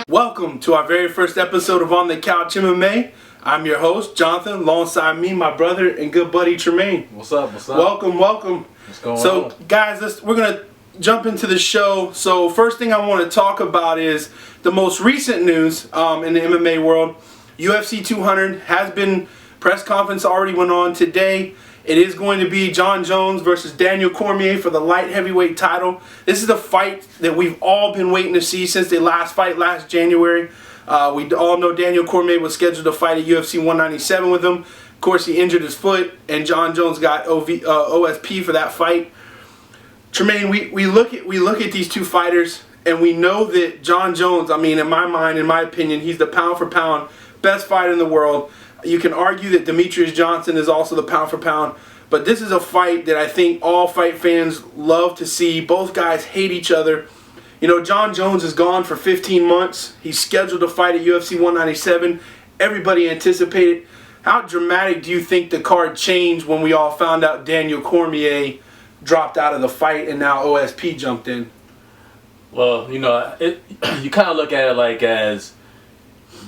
Welcome to our very first episode of On the Couch MMA. I'm your host, Jonathan, alongside me, my brother, and good buddy, Tremaine. What's up? What's up? Welcome. What's going on? So, guys, we're going to jump into the show. So, first thing I want to talk about is the most recent news in the MMA world. UFC 200 has been, press conference already went on today. It is going to be Jon Jones versus Daniel Cormier for the light heavyweight title. This is the fight that we've all been waiting to see since the last fight last January. We all know Daniel Cormier was scheduled to fight at UFC 197 with him. Of course, he injured his foot, and Jon Jones got OSP for that fight. Tremaine, we look at these two fighters, and we know that Jon Jones, I mean, in my mind, in my opinion, he's the pound for pound best fighter in the world. You can argue that Demetrius Johnson is also the pound for pound, but this is a fight that I think all fight fans love to see. Both guys hate each other. You know, Jon Jones is gone for 15 months. He's scheduled to fight at UFC 197. Everybody anticipated. How dramatic do you think the card changed when we all found out Daniel Cormier dropped out of the fight and now OSP jumped in? Well, you know, you kind of look at it like as,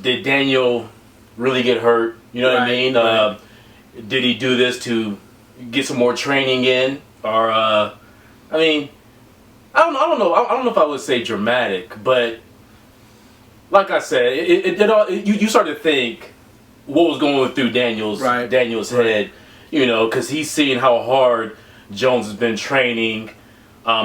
did Daniel really get hurt? You know what I mean? Right. Did he do this to get some more training in? Or, I mean, I don't know. I don't know if I would say dramatic, but like I said, you start to think what was going through Daniel's head, you know, because he's seeing how hard Jones has been training.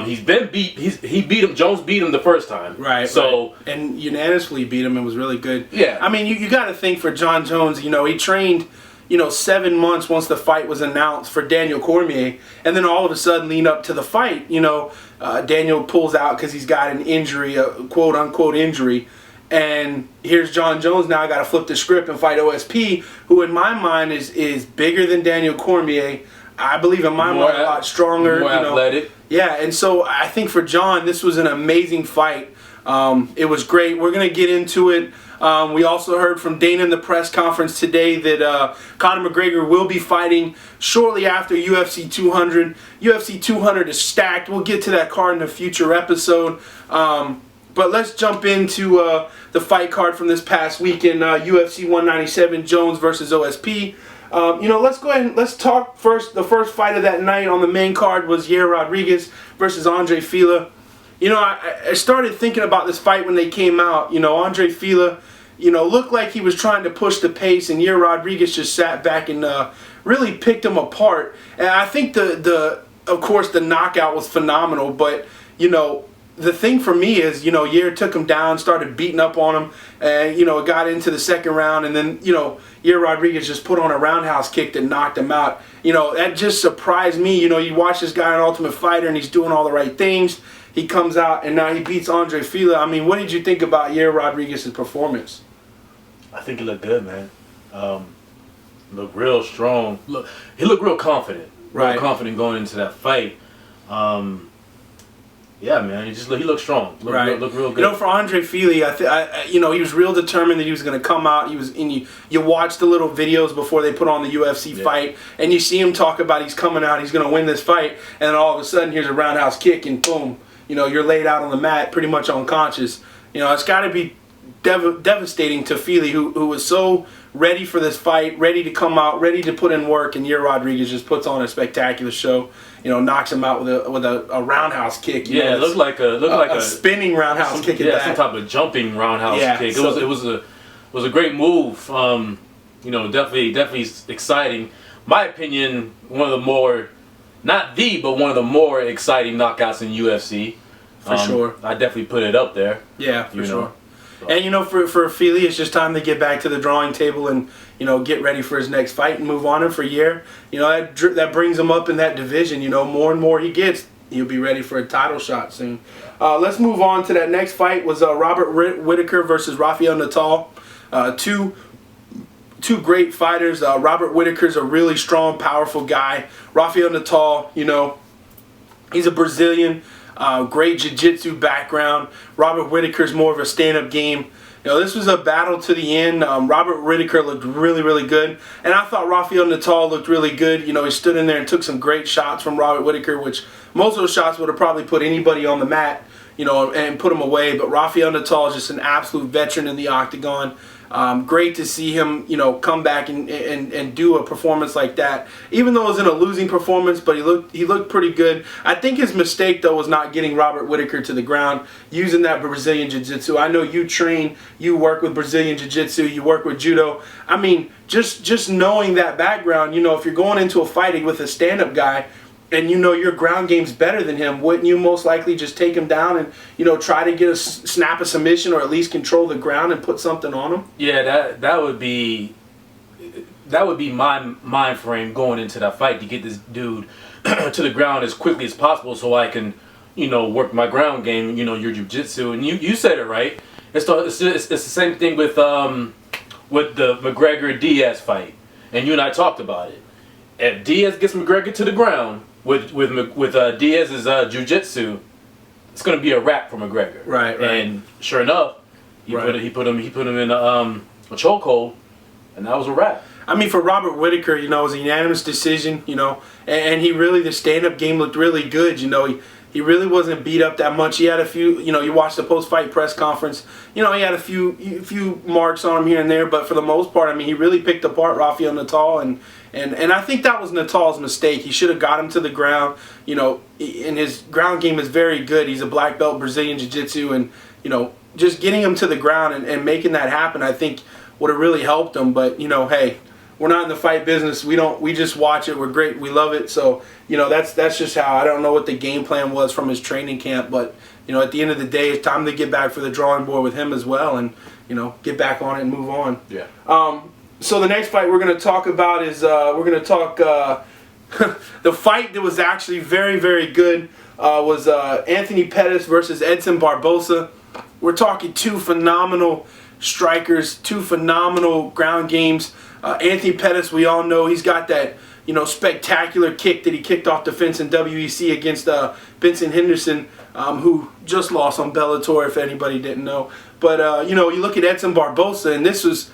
He's been beat. He beat him. Jones beat him the first time. Right. So and unanimously beat him and was really good. Yeah. I mean, you got to think for Jon Jones. You know, he trained, 7 months once the fight was announced for Daniel Cormier, and then all of a sudden, leading up to the fight, Daniel pulls out because he's got an injury, a quote unquote injury, and here's Jon Jones now got to flip the script and fight OSP, who in my mind is bigger than Daniel Cormier. I believe in my mind a lot stronger, more athletic. Yeah, and so I think for Jon, this was an amazing fight. It was great. We're going to get into it. We also heard from Dana in the press conference today that Conor McGregor will be fighting shortly after UFC 200. UFC 200 is stacked. We'll get to that card in a future episode. But let's jump into the fight card from this past weekend, UFC 197, Jones versus OSP. Let's go ahead and let's talk first. The first fight of that night on the main card was Yair Rodriguez versus Andre Fila. I started thinking about this fight when they came out. Andre Fila, looked like he was trying to push the pace, and Yair Rodriguez just sat back and really picked him apart. And I think of course, the knockout was phenomenal, but the thing for me is, Yair took him down, started beating up on him, and, it got into the second round, and then, Yair Rodriguez just put on a roundhouse kick that knocked him out. That just surprised me. You watch this guy on Ultimate Fighter, and he's doing all the right things. He comes out, and now he beats Andre Fila. I mean, what did you think about Yair Rodriguez's performance? I think he looked good, man. Looked real strong. He looked real confident. Real confident going into that fight. Yeah, man, he looked strong. Looked real good. For Andre Fili, he was real determined that he was going to come out. You watch the little videos before they put on the UFC fight, and you see him talk about he's coming out, he's going to win this fight, and then all of a sudden here's a roundhouse kick, and boom, you're laid out on the mat, pretty much unconscious. It's got to be devastating to Fili, who was so ready for this fight, ready to come out, ready to put in work, and Yair Rodriguez just puts on a spectacular show. Knocks him out with a roundhouse kick. It looked like a spinning roundhouse kick. Some type of jumping roundhouse kick. It was a great move. Definitely exciting. My opinion, one of the more, not the, but one of the more exciting knockouts in UFC. For sure. I definitely put it up there. Yeah, for sure. And for Fili, it's just time to get back to the drawing table and get ready for his next fight and move on. And for Yair, that brings him up in that division. More and more he gets, he'll be ready for a title shot soon. Let's move on to that next fight. Was Robert Whittaker versus Rafael Natal. Two great fighters. Robert Whittaker's a really strong, powerful guy. Rafael Natal, he's a Brazilian. Great jiu-jitsu background. Robert Whittaker's more of a stand-up game. This was a battle to the end. Robert Whittaker looked really, really good. And I thought Rafael Natal looked really good. He stood in there and took some great shots from Robert Whittaker, which most of those shots would have probably put anybody on the mat. and put him away. But Rafael Natal is just an absolute veteran in the octagon. Great to see him, come back and do a performance like that. Even though it was in a losing performance, but he looked pretty good. I think his mistake though was not getting Robert Whittaker to the ground, using that Brazilian Jiu-Jitsu. I know you work with Brazilian Jiu-Jitsu, you work with Judo. I mean, just knowing that background, if you're going into a fight with a stand-up guy, and your ground game's better than him, wouldn't you most likely just take him down and try to snap a submission, or at least control the ground and put something on him? Yeah, that would be my mind frame going into that fight, to get this dude to the ground as quickly as possible, so I can work my ground game. Your jiu-jitsu, and you said it right. It's the same thing with the McGregor-Diaz fight, and you and I talked about it. If Diaz gets McGregor to the ground with Diaz's jiu-jitsu, it's going to be a wrap for McGregor. Right. And sure enough, he put him in a chokehold, and that was a wrap. I mean, for Robert Whittaker, it was a unanimous decision, and the stand-up game looked really good. He really wasn't beat up that much. He had a few, you watched the post-fight press conference, he had a few marks on him here and there, but for the most part, I mean, he really picked apart Rafael Natal, and I think that was Natal's mistake. He should have got him to the ground, and his ground game is very good. He's a black belt Brazilian Jiu-Jitsu, and, just getting him to the ground and making that happen, I think would have really helped him. But, hey, we're not in the fight business. We just watch it. We're great. We love it. So, that's just how. I don't know what the game plan was from his training camp, but, at the end of the day, it's time to get back for the drawing board with him as well, and, get back on it and move on. Yeah. So the next fight we're going to talk about is the fight that was actually very, very good was Anthony Pettis versus Edson Barbosa. We're talking two phenomenal strikers, two phenomenal ground games. Anthony Pettis, we all know he's got that spectacular kick that he kicked off the fence in WEC against Benson Henderson, who just lost on Bellator, if anybody didn't know. But you look at Edson Barbosa, and this was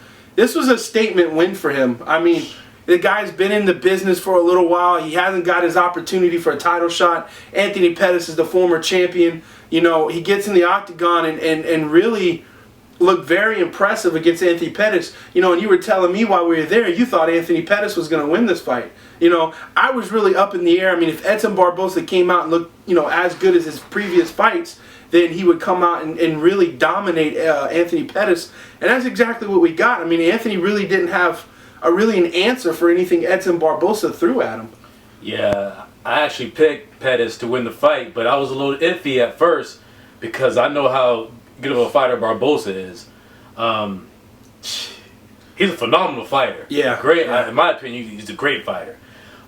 a statement win for him. I mean, the guy's been in the business for a little while. He hasn't got his opportunity for a title shot. Anthony Pettis is the former champion. He gets in the octagon and really looked very impressive against Anthony Pettis. And you were telling me while we were there, you thought Anthony Pettis was going to win this fight. I was really up in the air. I mean, if Edson Barbosa came out and looked, as good as his previous fights, then he would come out and really dominate Anthony Pettis. And that's exactly what we got. I mean, Anthony really didn't have an answer for anything Edson Barbosa threw at him. Yeah, I actually picked Pettis to win the fight, but I was a little iffy at first because I know how good of a fighter Barbosa is. He's a phenomenal fighter. Yeah. Great. Yeah. In my opinion, he's a great fighter.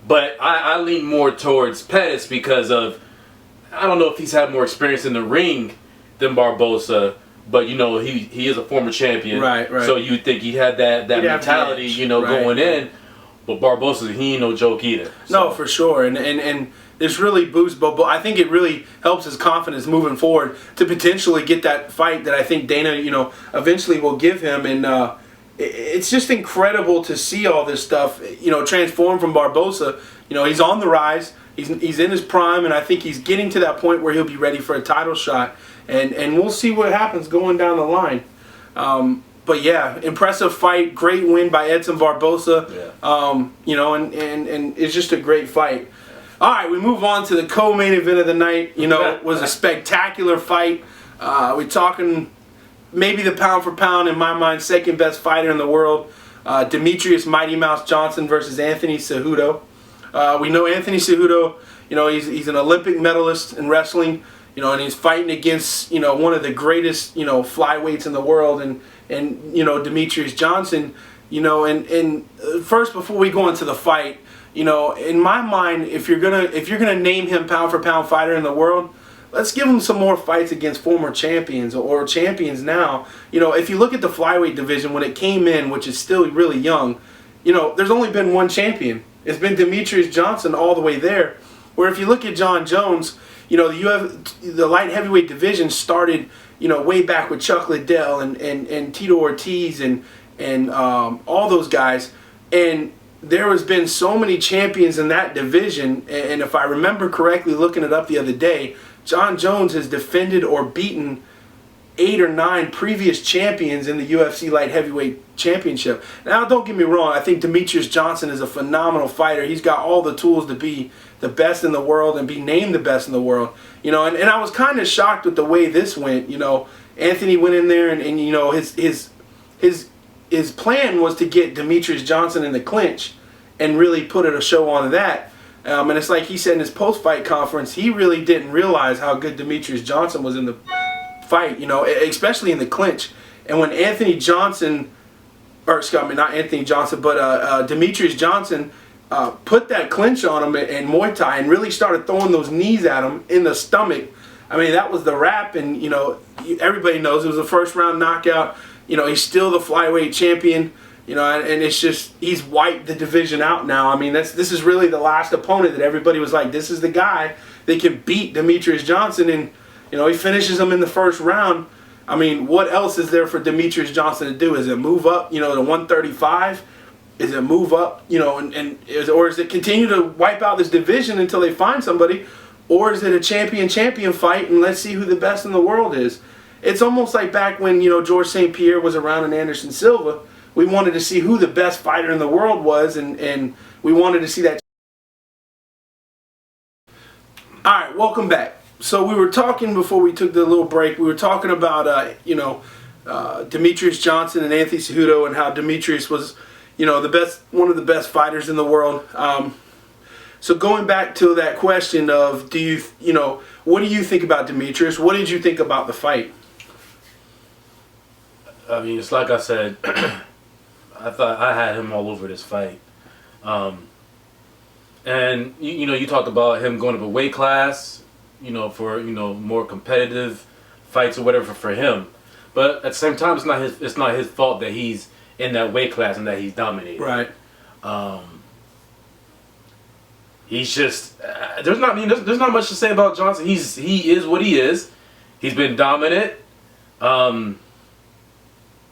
But I lean more towards Pettis because of, I don't know if he's had more experience in the ring than Barbosa, but he is a former champion. Right. So you think he had that mentality, going in. But Barbosa, he ain't no joke either. So. No, for sure. And this really boosts Bobo. I think it really helps his confidence moving forward to potentially get that fight that I think Dana, eventually will give him. And it's just incredible to see all this stuff, transform from Barbosa. He's on the rise. He's in his prime, and I think he's getting to that point where he'll be ready for a title shot. And we'll see what happens going down the line. But yeah, impressive fight, great win by Edson Barbosa. Yeah. And it's just a great fight. All right, we move on to the co-main event of the night. It was a spectacular fight. We're talking maybe the pound for pound, in my mind, second best fighter in the world. Demetrius Mighty Mouse Johnson versus Anthony Cejudo. We know Anthony Cejudo, he's an Olympic medalist in wrestling, and he's fighting against, one of the greatest, flyweights in the world, and Demetrius Johnson, and first, before we go into the fight, in my mind, if you're gonna name him pound for pound fighter in the world, let's give him some more fights against former champions or champions now. If you look at the flyweight division when it came in, which is still really young, there's only been one champion. It's been Demetrius Johnson all the way there. Where if you look at John Jones, the light heavyweight division started, way back with Chuck Liddell and Tito Ortiz and all those guys. And there has been so many champions in that division, and if I remember correctly, looking it up the other day, John Jones has defended or beaten 8 or 9 previous champions in the UFC light heavyweight championship. Now, don't get me wrong, I think Demetrious Johnson is a phenomenal fighter. He's got all the tools to be the best in the world and be named the best in the world. You know, and I was kind of shocked with the way this went. You know, Anthony went in there and you know, his plan was to get Demetrious Johnson in the clinch and really put a show on that. And it's like he said in his post-fight conference, he really didn't realize how good Demetrious Johnson was in the fight, you know, especially in the clinch. And when Anthony Johnson, or excuse me, not Anthony Johnson, but Demetrious Johnson put that clinch on him in Muay Thai and really started throwing those knees at him in the stomach, I mean, that was the wrap. And, you know, everybody knows it was a first-round knockout. You know, he's still the flyweight champion. You know, and it's just, he's wiped the division out now. I mean, this is really the last opponent that everybody was like, this is the guy that can beat Demetrious Johnson. And, you know, he finishes him in the first round. I mean, what else is there for Demetrious Johnson to do? Is it move up, you know, to 135? Is it move up, you know, or is it continue to wipe out this division until they find somebody? Or is it a champion fight and let's see who the best in the world is? It's almost like back when, you know, George St. Pierre was around and Anderson Silva. We wanted to see who the best fighter in the world was, and we wanted to see that. All right, welcome back. So we were talking before we took the little break. We were talking about, you know, Demetrious Johnson and Anthony Cejudo, and how Demetrious was, you know, one of the best fighters in the world. So going back to that question of, you know, what do you think about Demetrious? What did you think about the fight? I mean, it's like I said. I thought I had him all over this fight. And, you know, you talked about him going up a weight class, you know, for, you know, more competitive fights or whatever for him. But at the same time, it's not his fault that he's in that weight class and that he's dominating. Right. He's just there's not much to say about Johnson. He is what he is. He's been dominant.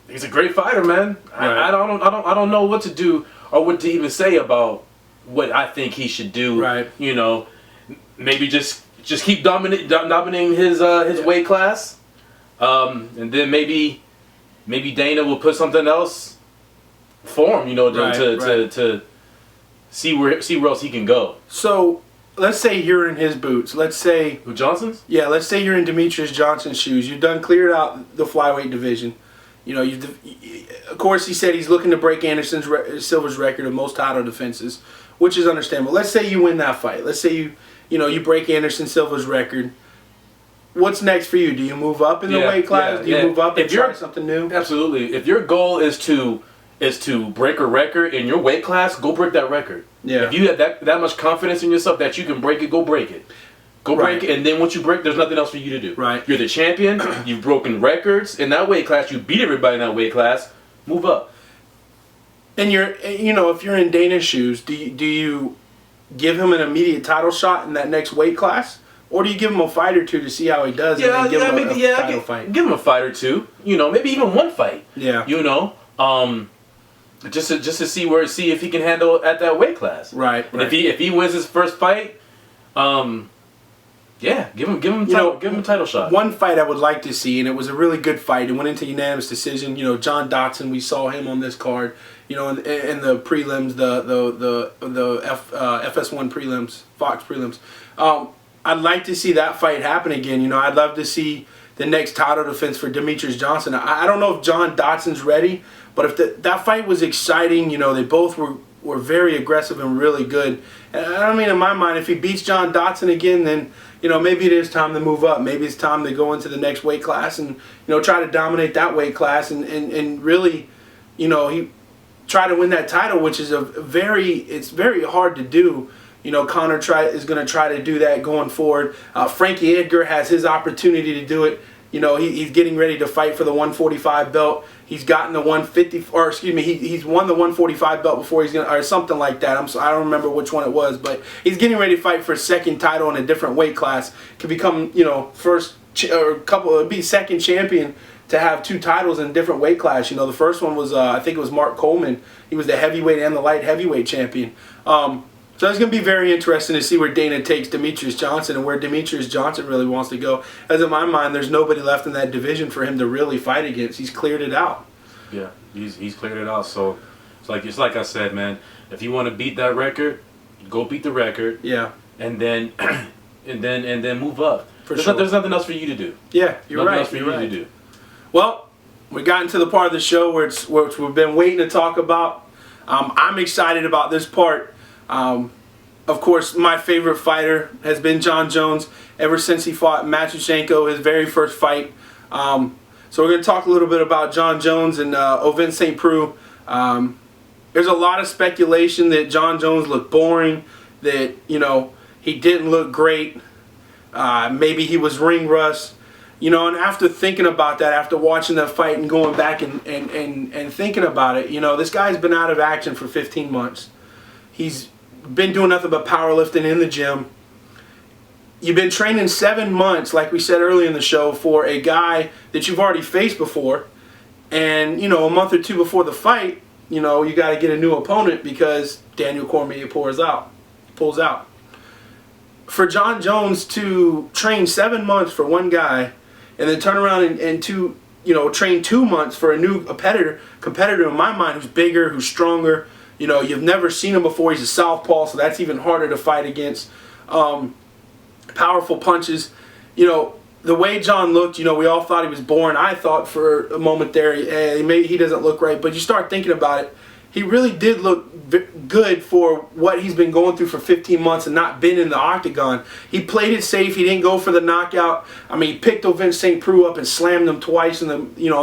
He's a great fighter, man. Right. I don't know what to do or what to even say about what I think he should do. Right. You know, maybe just keep dominating his weight class, and then maybe Dana will put something else for him. You know, to see where else he can go. So let's say you're in his boots. Let's say who, Johnson's? Yeah, let's say you're in Demetrious Johnson's shoes. You've done cleared out the flyweight division. You know, of course, he said he's looking to break Anderson Silva's record of most title defenses, which is understandable. Let's say you win that fight. Let's say you break Anderson Silva's record. What's next for you? Do you move up in the weight class? Do you move up and try something new? Absolutely. If your goal is to break a record in your weight class, go break that record. Yeah. If you have that much confidence in yourself that you can break it, go break it. Go break it, and then once you break, there's nothing else for you to do. Right. You're the champion. You've broken records in that weight class. You beat everybody in that weight class. Move up. And if you're in Dana's shoes, do you give him an immediate title shot in that next weight class, or do you give him a fight or two to see how he does? Yeah, and then give him a title fight. Give him a fight or two. You know, maybe even one fight. Yeah. You know, just to see if he can handle at that weight class. Right. And if he wins his first fight, yeah, give him a title shot. One fight I would like to see, and it was a really good fight. It went into unanimous decision. You know, John Dotson, we saw him on this card. You know, in the prelims, the FS1 prelims, Fox prelims. I'd like to see that fight happen again. You know, I'd love to see the next title defense for Demetrious Johnson. I don't know if John Dotson's ready, but if that fight was exciting, you know, they both were very aggressive and really good. And I mean, in my mind, if he beats John Dotson again, then, you know, maybe it is time to move up. Maybe it's time to go into the next weight class and, you know, try to dominate that weight class and really, you know, he try to win that title, which is it's very hard to do. You know, Conor is going to try to do that going forward. Frankie Edgar has his opportunity to do it. You know, he's getting ready to fight for the 145 belt. He's gotten the 150, or excuse me, he's won the 145 belt before he's gonna, or something like that. I don't remember which one it was, but he's getting ready to fight for a second title in a different weight class. Could become, you know, be second champion to have 2 titles in different weight class. You know, the first one was I think it was Mark Coleman. He was the heavyweight and the light heavyweight champion. So it's going to be very interesting to see where Dana takes Demetrius Johnson and where Demetrius Johnson really wants to go. As in my mind, there's nobody left in that division for him to really fight against. He's cleared it out. Yeah, he's cleared it out. So it's like I said, man. If you want to beat that record, go beat the record. Yeah. And then and then move up. Sure. There's nothing else for you to do. Yeah, you're nothing right. Else for you to do. Well, we got into the part of the show where we've been waiting to talk about. I'm excited about this part. Of course, my favorite fighter has been Jon Jones ever since he fought Matyushenko, his very first fight. So we're going to talk a little bit about Jon Jones and Ovince St. Preux. There's a lot of speculation that Jon Jones looked boring, that, you know, he didn't look great. Maybe he was ring rust. You know, and after thinking about that, after watching that fight and going back and thinking about it, you know, this guy's been out of action for 15 months. He's been doing nothing but powerlifting in the gym. You've been training 7 months, like we said earlier in the show, for a guy that you've already faced before. And, you know, a month or two before the fight, you know, you got to get a new opponent because Daniel Cormier pulls out. For Jon Jones to train 7 months for one guy and then turn around and train 2 months for a new competitor in my mind who's bigger, who's stronger. You know, you've never seen him before. He's a southpaw, so that's even harder to fight against. Powerful punches. You know, the way Jon looked, you know, we all thought he was boring. I thought for a moment there, he doesn't look right. But you start thinking about it, he really did look good for what he's been going through for 15 months and not been in the octagon. He played it safe. He didn't go for the knockout. I mean, he picked Ovince St. Preux up and slammed him twice on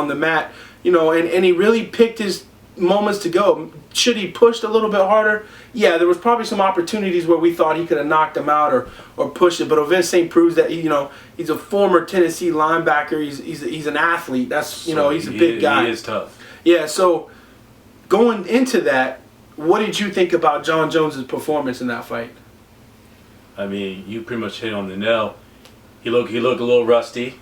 the mat. You know, and he really picked his moments to go. Should he pushed a little bit harder? Yeah, there was probably some opportunities where we thought he could have knocked him out or pushed it. But Ovince St. Preux, that, you know, he's a former Tennessee linebacker. He's an athlete. That's, you know, he's a big guy. He is tough. Yeah. So going into that, what did you think about Jon Jones' performance in that fight? I mean, you pretty much hit on the nail. He looked a little rusty.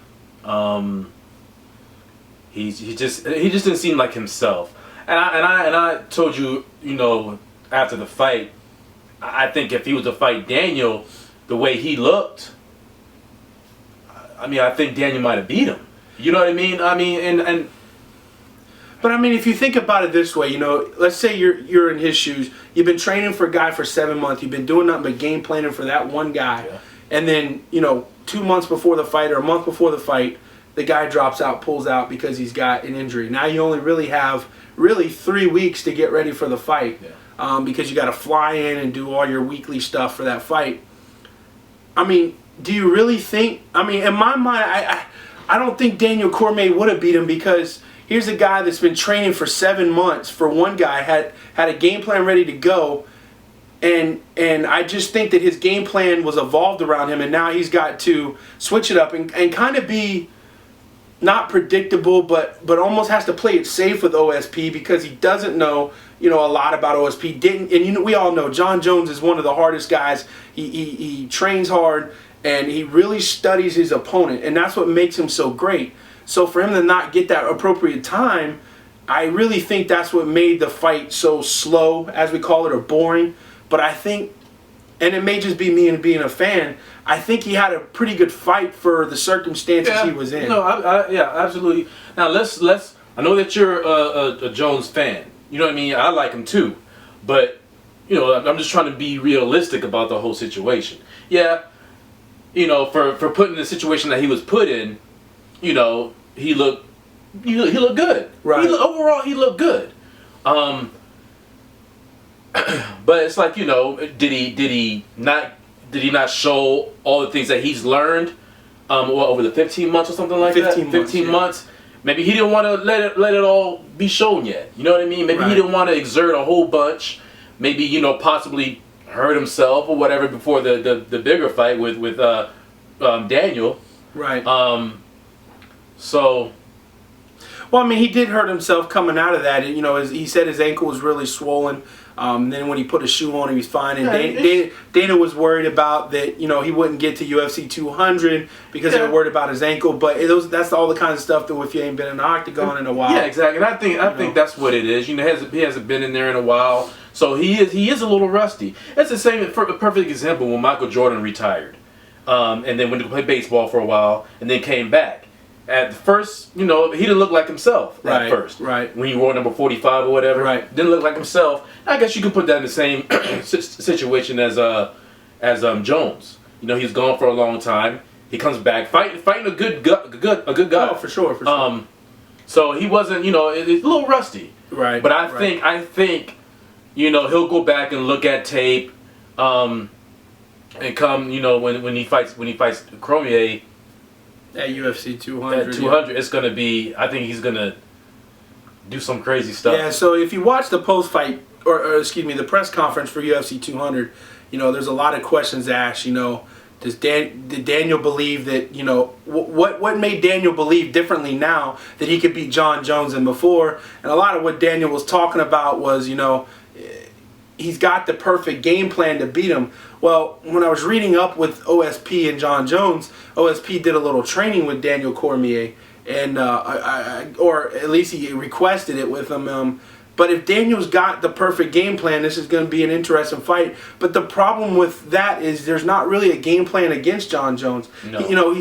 He just didn't seem like himself. And I told you, you know, after the fight, I think if he was to fight Daniel the way he looked, I mean, I think Daniel might have beat him. You know what I mean? I mean, but I mean, if you think about it this way, you know, let's say you're in his shoes. You've been training for a guy for 7 months. You've been doing nothing but game planning for that one guy. Yeah. And then, you know, 2 months before the fight or a month before the fight, the guy drops out, pulls out because he's got an injury. Now you only really have 3 weeks to get ready for the fight. Yeah. Because you got to fly in and do all your weekly stuff for that fight. I mean, do you really think? I mean, in my mind, I don't think Daniel Cormier would have beat him, because here's a guy that's been training for 7 months for one guy, had a game plan ready to go, and I just think that his game plan was evolved around him, and now he's got to switch it up and kind of be not predictable, but almost has to play it safe with OSP, because he doesn't know, you know, a lot about OSP. We all know Jon Jones is one of the hardest guys. He trains hard, and he really studies his opponent, and that's what makes him so great. So for him to not get that appropriate time, I really think that's what made the fight so slow, as we call it, or boring. But I think, and it may just be me and being a fan, I think he had a pretty good fight for the circumstances he was in. No, yeah, absolutely. Now let's. I know that you're a Jones fan. You know what I mean? I like him too, but you know, I'm just trying to be realistic about the whole situation. Yeah, you know, for putting the situation that he was put in, you know, he looked good. Right. Overall, he looked good. But it's like, you know, did he not show all the things that he's learned over the 15 months or something like 15 months. Maybe he didn't want to let it all be shown yet. You know what I mean? Maybe he didn't want to exert a whole bunch. Maybe, you know, possibly hurt himself or whatever before the bigger fight with Daniel. Right. So. Well, I mean, he did hurt himself coming out of that. You know, he said his ankle was really swollen. Then when he put a shoe on, he was fine. And Dana was worried about that, he wouldn't get to UFC 200 because they were worried about his ankle. But that's all the kinds of stuff that if you ain't been in the octagon in a while. Yeah, exactly. And I think that's what it is. He hasn't been in there in a while, so he is a little rusty. It's the same. For a perfect example, when Michael Jordan retired, and then went to play baseball for a while, and then came back. At first, he didn't look like himself at first. Right. When he wore number 45 or whatever, didn't look like himself. I guess you could put that in the same situation as Jones. He's gone for a long time. He comes back fighting a good guy. Oh, for sure. So he wasn't, it's a little rusty. Right. But I think, he'll go back and look at tape, and come, when he fights Cormier. At UFC 200. At 200, it's going to be, I think he's going to do some crazy stuff. Yeah, so if you watch the post-fight, or excuse me, the press conference for UFC 200, there's a lot of questions asked, did Daniel believe that, what made Daniel believe differently now that he could beat John Jones than before? And a lot of what Daniel was talking about was, he's got the perfect game plan to beat him. Well, when I was reading up with OSP and John Jones, OSP did a little training with Daniel Cormier, and or at least he requested it with him. But if Daniel's got the perfect game plan, this is going to be an interesting fight. But the problem with that is there's not really a game plan against John Jones. No.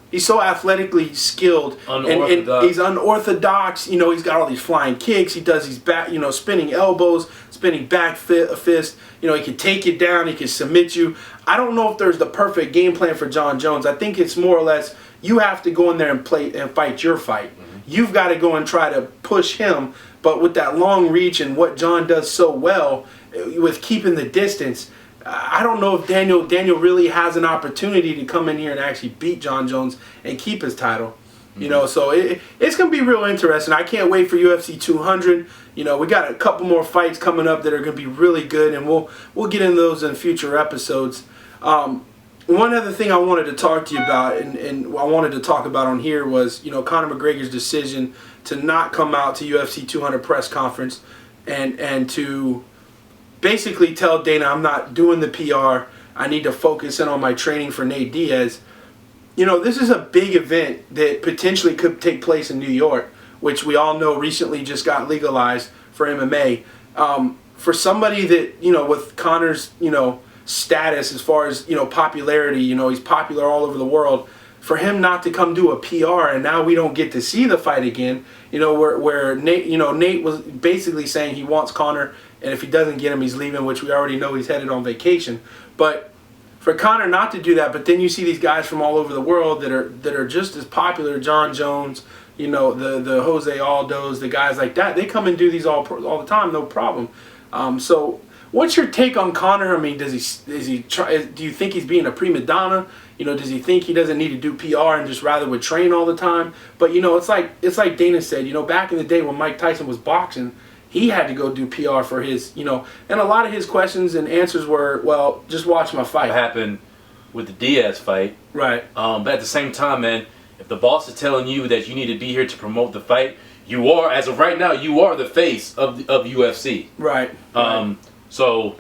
He's so athletically skilled, and he's unorthodox. He's got all these flying kicks. He does these back, spinning elbows, spinning back fist. He can take you down. He can submit you. I don't know if there's the perfect game plan for John Jones. I think it's more or less you have to go in there and play and fight your fight. Mm-hmm. You've got to go and try to push him, but with that long reach and what John does so well with keeping the distance. I don't know if Daniel really has an opportunity to come in here and actually beat John Jones and keep his title. So it's going to be real interesting. I can't wait for UFC 200. We got a couple more fights coming up that are going to be really good, and we'll get into those in future episodes. One other thing I wanted to talk to you about, and I wanted to talk about on here was, Conor McGregor's decision to not come out to UFC 200 press conference and to basically tell Dana, I'm not doing the PR. I need to focus in on my training for Nate Diaz. This is a big event that potentially could take place in New York, which we all know recently just got legalized for MMA. For somebody that, with Conor's, status as far as, popularity, he's popular all over the world, for him not to come do a PR and now we don't get to see the fight again, where Nate, Nate was basically saying he wants Conor, and if he doesn't get him, he's leaving, which we already know he's headed on vacation. But for Conor not to do that, but then you see these guys from all over the world that are just as popular, John Jones, the Jose Aldos, the guys like that, they come and do these all the time, no problem. So what's your take on Conor? I mean, does he try? Do you think he's being a prima donna? Does he think he doesn't need to do PR and just rather would train all the time? But it's like Dana said, back in the day when Mike Tyson was boxing, he had to go do PR for his, and a lot of his questions and answers were, well, just watch my fight. What happened with the Diaz fight? Right. But at the same time, man, if the boss is telling you that you need to be here to promote the fight, you are, as of right now, you are the face of UFC. Right. So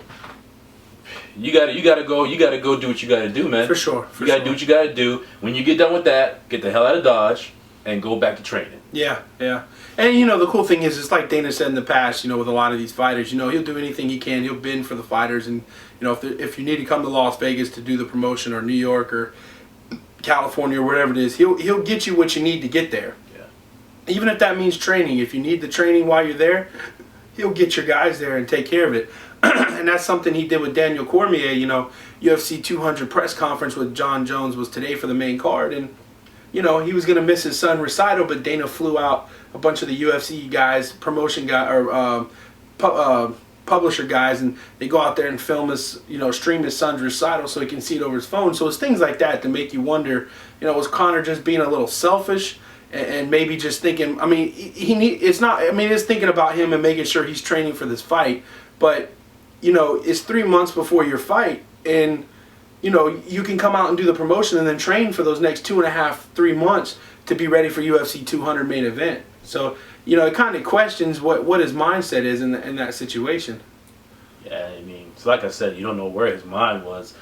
you gotta go do what you gotta do, man. For sure. You gotta do what you gotta do. When you get done with that, get the hell out of Dodge and go back to training. Yeah. And the cool thing is, it's like Dana said in the past, with a lot of these fighters, he'll do anything he can. He'll bend for the fighters, and if you need to come to Las Vegas to do the promotion, or New York or California or whatever it is, he'll get you what you need to get there. Yeah. Even if that means training, if you need the training while you're there, he'll get your guys there and take care of it. And that's something he did with Daniel Cormier. UFC 200 press conference with John Jones was today for the main card, and he was going to miss his son recital, but Dana flew out a bunch of the UFC guys, promotion guy or publisher guys, and they go out there and film his, stream his son's recital so he can see it over his phone. So it's things like that to make you wonder, was Conor just being a little selfish and maybe just thinking? I mean, it's thinking about him and making sure he's training for this fight, but it's 3 months before your fight, and you can come out and do the promotion and then train for those next 2.5, 3 months to be ready for UFC 200 main event. So, it kind of questions what his mindset is in that situation. Yeah, I mean, so like I said, you don't know where his mind was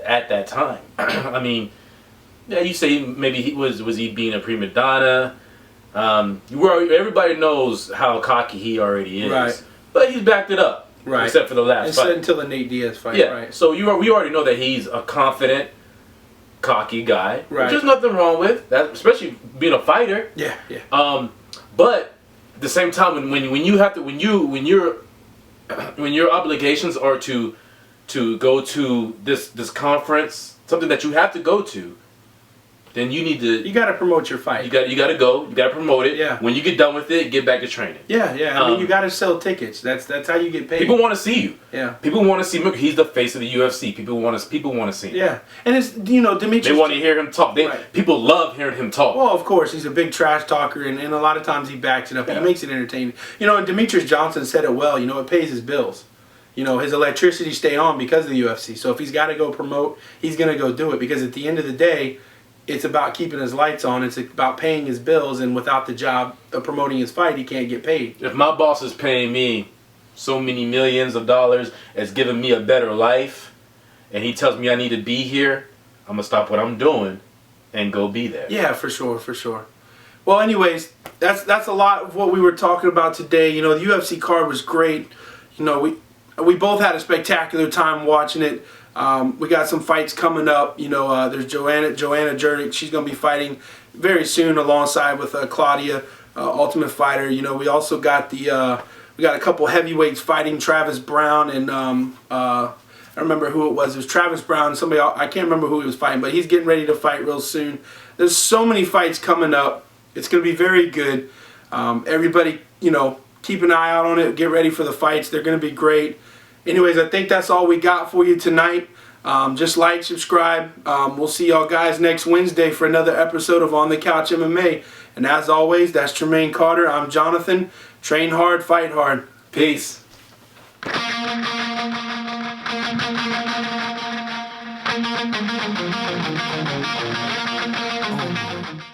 at that time. I mean, yeah, you say maybe was he being a prima donna? Everybody knows how cocky he already is, Right. but he's backed it up, Right. except for the last fight. Until the Nate Diaz fight, Yeah. right? So we already know that he's a confident, cocky guy, Right. which there's nothing wrong with that, especially being a fighter. Yeah, yeah. But at the same time, when your obligations are to go to this conference, something that you have to go to, then you need to. You got to promote your fight. You got to go. You got to promote it. Yeah. When you get done with it, get back to training. Yeah, yeah. I mean, you got to sell tickets. That's how you get paid. People want to see you. Yeah. People want to see him. He's the face of the UFC. People want to see him. Yeah, and it's Demetrius. They want to hear him talk. Right. People love hearing him talk. Well, of course, he's a big trash talker, and a lot of times he backs it up. Yeah. He makes it entertaining. And Demetrius Johnson said it well. It pays his bills. His electricity stay on because of the UFC. So if he's got to go promote, he's going to go do it, because at the end of the day, it's about keeping his lights on. It's about paying his bills, and without the job of promoting his fight, he can't get paid. If my boss is paying me so many millions of dollars, as giving me a better life, and he tells me I need to be here, I'm going to stop what I'm doing and go be there. Yeah, for sure, for sure. Well, anyways, that's a lot of what we were talking about today. The UFC card was great. We both had a spectacular time watching it. We got some fights coming up. There's Joanna Jurdick. She's going to be fighting very soon alongside with Claudia, Ultimate Fighter. We also got we got a couple heavyweights fighting, Travis Brown and I remember who it was. It was Travis Brown. Somebody I can't remember who he was fighting, but he's getting ready to fight real soon. There's so many fights coming up. It's going to be very good. Everybody, keep an eye out on it. Get ready for the fights. They're going to be great. Anyways, I think that's all we got for you tonight. Just like, subscribe. We'll see y'all guys next Wednesday for another episode of On The Couch MMA. And as always, that's Tremaine Carter. I'm Jonathan. Train hard, fight hard. Peace. Thank you.